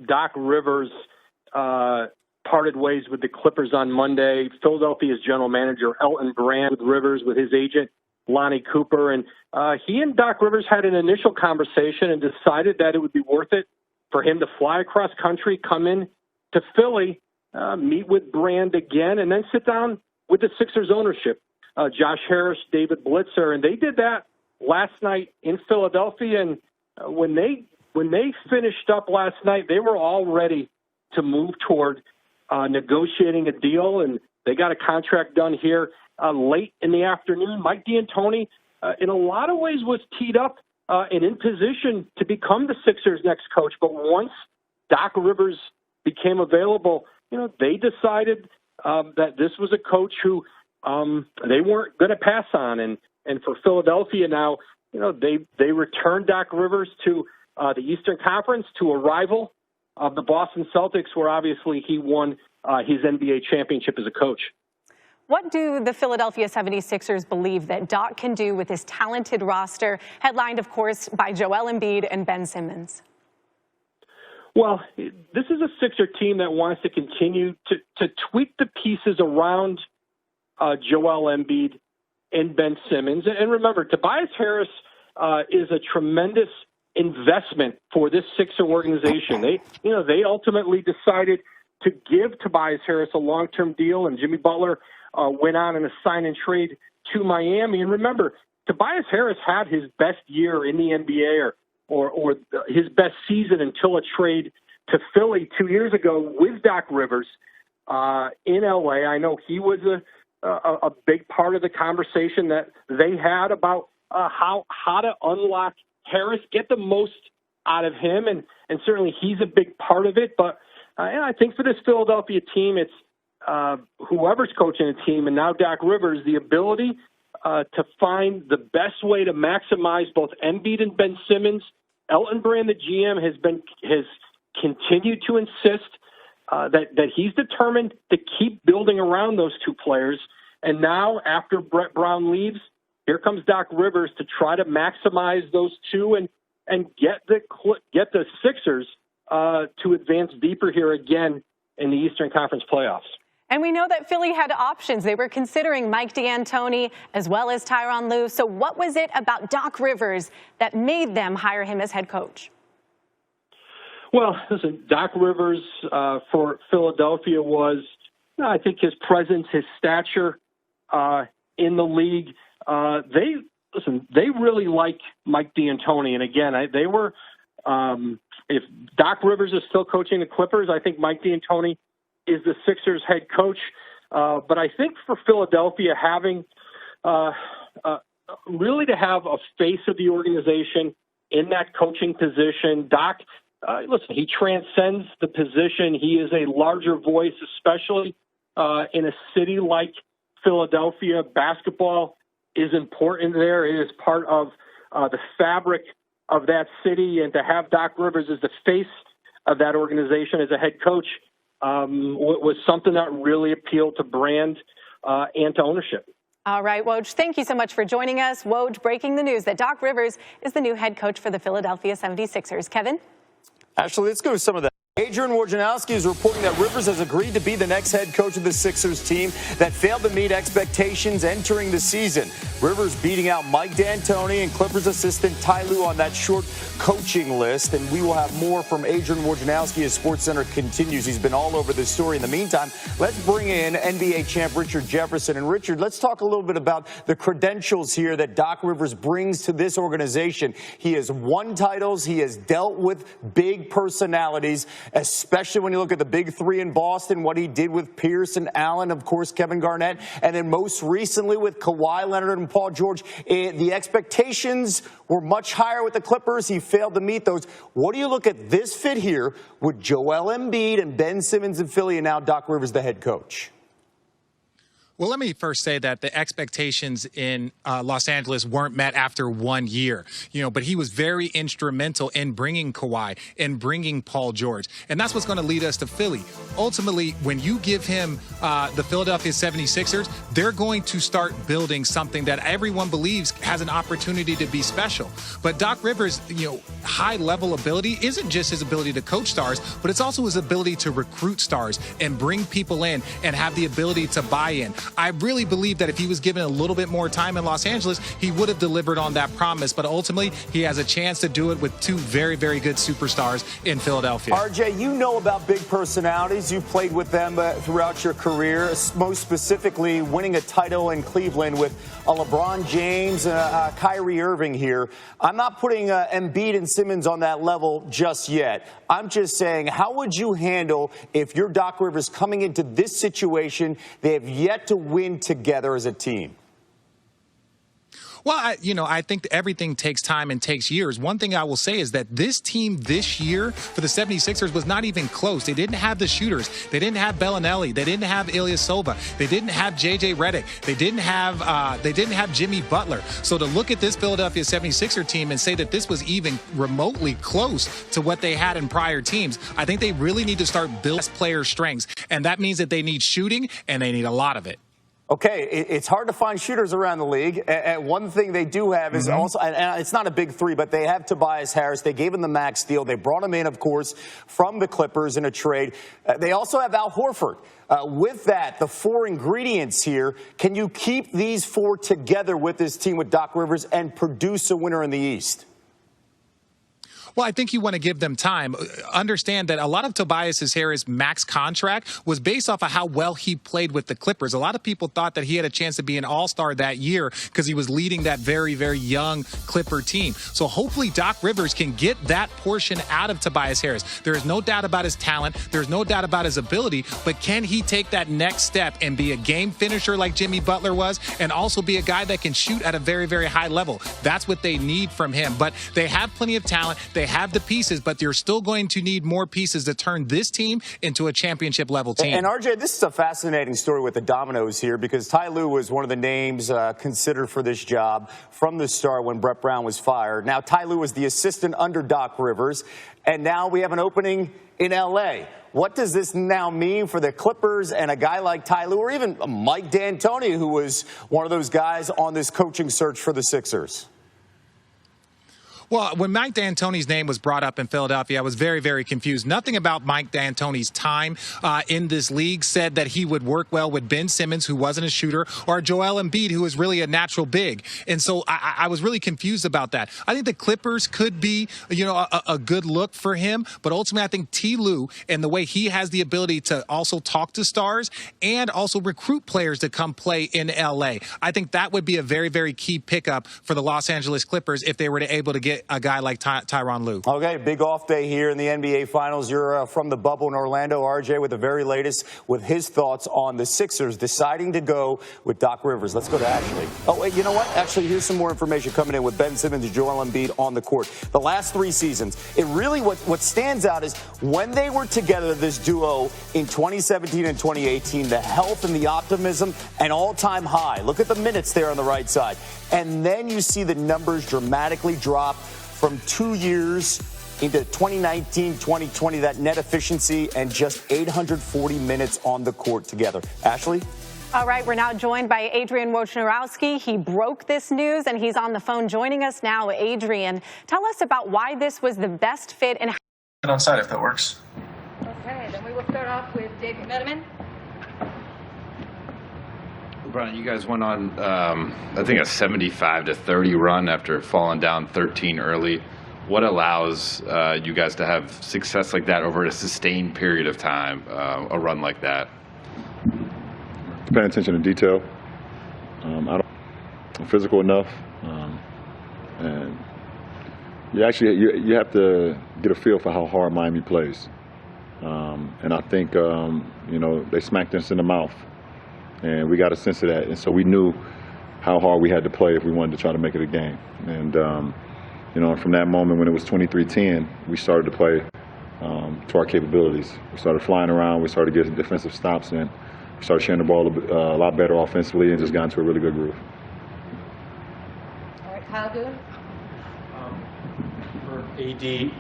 Doc Rivers parted ways with the Clippers on Monday. Philadelphia's general manager, Elton Brand, with Rivers, with his agent, Lonnie Cooper. And he and Doc Rivers had an initial conversation and decided that it would be worth it for him to fly across country, come in to Philly, meet with Brand again, and then sit down with the Sixers ownership, Josh Harris, David Blitzer. And they did that last night in Philadelphia. And when they finished up last night, they were all ready to move toward negotiating a deal, and they got a contract done here late in the afternoon. Mike D'Antoni, in a lot of ways, was teed up and in position to become the Sixers' next coach. But once Doc Rivers became available, they decided that this was a coach who they weren't going to pass on. And for Philadelphia now, they returned Doc Rivers to the Eastern Conference, to a rival of the Boston Celtics, where obviously he won his NBA championship as a coach. What do the Philadelphia 76ers believe that Doc can do with his talented roster, headlined, of course, by Joel Embiid and Ben Simmons? Well, this is a Sixer team that wants to continue to tweak the pieces around Joel Embiid and Ben Simmons. And remember, Tobias Harris is a tremendous investment for this Sixer organization. They ultimately decided to give Tobias Harris a long-term deal, and Jimmy Butler went on in a sign and trade to Miami. And remember, Tobias Harris had his best year in the NBA or his best season until a trade to Philly 2 years ago with Doc Rivers in LA. I know he was a big part of the conversation that they had about how to unlock Harris, get the most out of him, and certainly he's a big part of it. But I think for this Philadelphia team, it's whoever's coaching the team, and now Doc Rivers, the ability to find the best way to maximize both Embiid and Ben Simmons. Elton Brand, the GM, has continued to insist that he's determined to keep building around those two players. And now, after Brett Brown leaves, here comes Doc Rivers to try to maximize those two and get the Sixers to advance deeper here again in the Eastern Conference playoffs. And we know that Philly had options. They were considering Mike D'Antoni as well as Tyronn Lue. So what was it about Doc Rivers that made them hire him as head coach? Well, listen, Doc Rivers for Philadelphia was, I think, his presence, his stature in the league. They really like Mike D'Antoni. And again, they were, if Doc Rivers is still coaching the Clippers, I think Mike D'Antoni is the Sixers head coach. But I think for Philadelphia, having really to have a face of the organization in that coaching position, Doc, listen, he transcends the position. He is a larger voice, especially in a city like Philadelphia. Basketball is important there. It is part of the fabric of that city. And to have Doc Rivers as the face of that organization as a head coach was something that really appealed to Brand and to ownership. All right, Woj, thank you so much for joining us. Woj, breaking the news that Doc Rivers is the new head coach for the Philadelphia 76ers. Kevin? Ashley, let's go to some of that. Adrian Wojnarowski is reporting that Rivers has agreed to be the next head coach of the Sixers team that failed to meet expectations entering the season. Rivers beating out Mike D'Antoni and Clippers assistant Ty Lue on that short coaching list. And we will have more from Adrian Wojnarowski as SportsCenter continues. He's been all over this story. In the meantime, let's bring in NBA champ Richard Jefferson. And Richard, let's talk a little bit about the credentials here that Doc Rivers brings to this organization. He has won titles. He has dealt with big personalities, especially when you look at the big three in Boston, what he did with Pierce and Allen, of course, Kevin Garnett, and then most recently with Kawhi Leonard and Paul George. The expectations were much higher with the Clippers. He failed to meet those. What do you look at this fit here with Joel Embiid and Ben Simmons in Philly and now Doc Rivers, the head coach? Well, let me first say that the expectations in Los Angeles weren't met after 1 year, but he was very instrumental in bringing Kawhi and bringing Paul George. And that's what's going to lead us to Philly. Ultimately, when you give him the Philadelphia 76ers, they're going to start building something that everyone believes has an opportunity to be special. But Doc Rivers, high level ability isn't just his ability to coach stars, but it's also his ability to recruit stars and bring people in and have the ability to buy in. I really believe that if he was given a little bit more time in Los Angeles, he would have delivered on that promise. But ultimately, he has a chance to do it with two very, very good superstars in Philadelphia. RJ, you know about big personalities. You've played with them throughout your career, most specifically winning a title in Cleveland with a LeBron James and Kyrie Irving here. I'm not putting Embiid and Simmons on that level just yet. I'm just saying, how would you handle if you're Doc Rivers coming into this situation? They have yet to win together as a team. Well, I think everything takes time and takes years. One thing I will say is that this team this year for the 76ers was not even close. They didn't have the shooters. They didn't have Bellinelli. They didn't have Ilyasova. They didn't have J.J. Redick. They didn't have Jimmy Butler. So to look at this Philadelphia 76er team and say that this was even remotely close to what they had in prior teams, I think they really need to start building player strengths. And that means that they need shooting, and they need a lot of it. Okay, it's hard to find shooters around the league. And one thing they do have is also, and it's not a big three, but they have Tobias Harris. They gave him the max deal. They brought him in, of course, from the Clippers in a trade. They also have Al Horford. With that, the four ingredients here, can you keep these four together with this team with Doc Rivers and produce a winner in the East? Well, I think you want to give them time. Understand that a lot of Tobias Harris' max contract was based off of how well he played with the Clippers. A lot of people thought that he had a chance to be an all-star that year because he was leading that very, very young Clipper team. So hopefully Doc Rivers can get that portion out of Tobias Harris. There is no doubt about his talent. There's no doubt about his ability. But can he take that next step and be a game finisher like Jimmy Butler was and also be a guy that can shoot at a very, very high level? That's what they need from him. But they have plenty of talent. They have the pieces, but they're still going to need more pieces to turn this team into a championship level team. And RJ, this is a fascinating story with the dominoes here because Ty Lue was one of the names considered for this job from the start when Brett Brown was fired. Now Ty Lue was the assistant under Doc Rivers, and now we have an opening in L.A. What does this now mean for the Clippers and a guy like Ty Lue or even Mike D'Antoni, who was one of those guys on this coaching search for the Sixers? Well, when Mike D'Antoni's name was brought up in Philadelphia, I was very, very confused. Nothing about Mike D'Antoni's time in this league said that he would work well with Ben Simmons, who wasn't a shooter, or Joel Embiid, who is really a natural big. And so I was really confused about that. I think the Clippers could be, a good look for him. But ultimately, I think Ty Lue and the way he has the ability to also talk to stars and also recruit players to come play in L.A., I think that would be a very, very key pickup for the Los Angeles Clippers if they were to able to get a guy like Tyronn Lue. Okay, big off day here in the NBA Finals. You're from the bubble in Orlando, RJ, with the very latest with his thoughts on the Sixers deciding to go with Doc Rivers. Let's go to Ashley. Oh, wait, you know what? Actually, here's some more information coming in with Ben Simmons and Joel Embiid on the court. The last 3 seasons, it really what stands out is when they were together, this duo in 2017 and 2018, the health and the optimism, an all-time high. Look at the minutes there on the right side. And then you see the numbers dramatically drop from 2 years into 2019, 2020, that net efficiency and just 840 minutes on the court together. Ashley? All right, we're now joined by Adrian Wojnarowski. He broke this news and he's on the phone joining us now. Adrian, tell us about why this was the best fit and on site if that works. Okay, then we will start off with David Medeman. Brian, you guys went on, I think, a 75-30 run after falling down 13 early. What allows you guys to have success like that over a sustained period of time, a run like that? Paying attention to detail. I'm physical enough, and you have to get a feel for how hard Miami plays. And I think they smacked us in the mouth. And we got a sense of that. And so we knew how hard we had to play if we wanted to try to make it a game. And, from that moment when it was 23-10, we started to play to our capabilities. We started flying around. We started getting defensive stops in. started sharing the ball a lot better offensively and just got into a really good groove. All right, Kyle Dewey. For AD,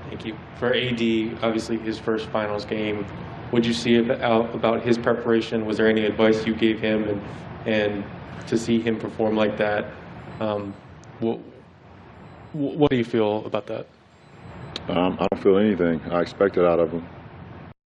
thank you. For AD, obviously his first finals game, what'd you see about his preparation? Was there any advice you gave him, and to see him perform like that, what do you feel about that? I don't feel anything. I expect it out of him.